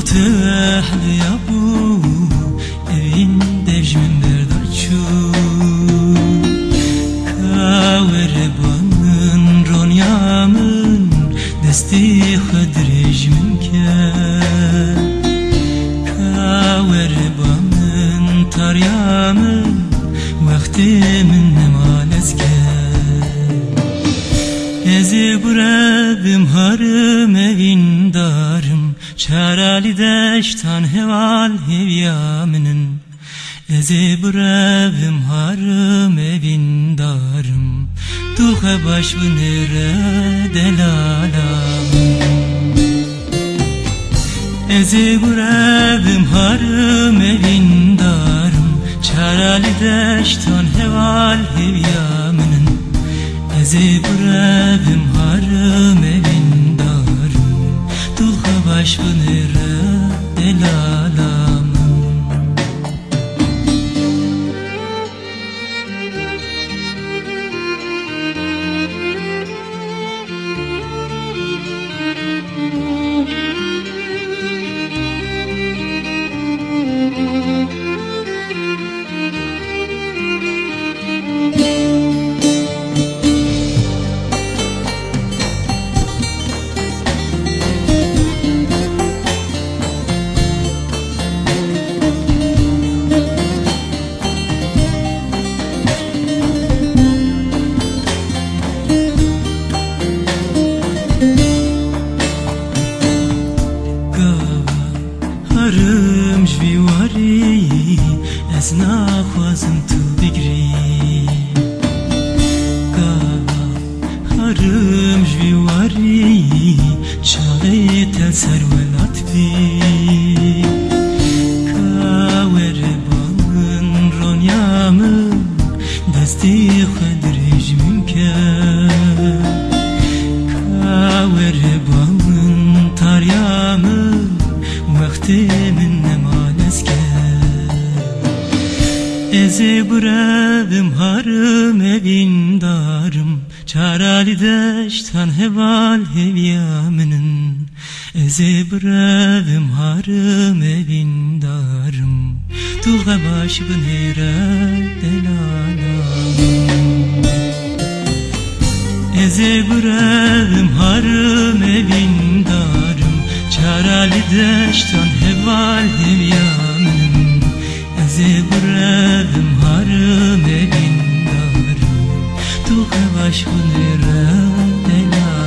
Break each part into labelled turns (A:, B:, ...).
A: تهل يا بو evin devşmin berdaçu Kaverbanın ronyamın desti khadrejmin ke Kaverbanın taryamın vaktimin nemalez ke Ezi burabim harım evin darım Çarali deştan heval hevyamının Ezi burabim harım evin darım Dulha baş vınere delalamın Ezi burabim harım evin darım Çarali deştan heval hevyamının Ezi burabim harım evin darım Dulha baş vınere delalamın Harım jviwari ez naxwazim tu bigirî Gava harım jviwari çavê te serwelat bî Kawerebanın ronyamın destê xwe dirêjmin ke Kawerebanın taryamın vaktimin nemalez ke Ezi burabim harım evin darım Çarali deştan heval hevyamının Ezi burabim harım evin darım Dulha baş vınere delalamın Ezi burabim harım evin darım Çarali deştan heval hevyamın Ezi burabim harım evin darım Dulha baş vınere delalamın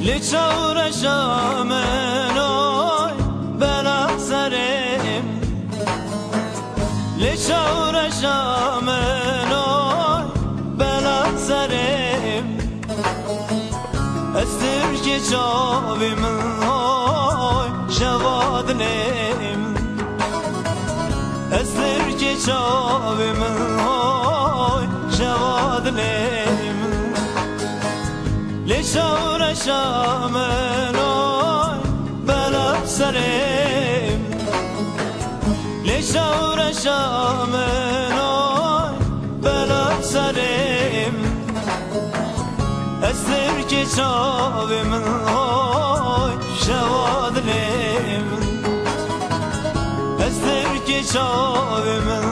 B: لچور شامنوی بلا سرم لچور شامنوی بلا سرم استر کی چاوی من های شوادنم استر کی چاوی من های شوادنم لشور شامنوی بلا سرم لشور شامنوی بلا سرم استر کی چاوی من های شوادنم استر کی چاوی من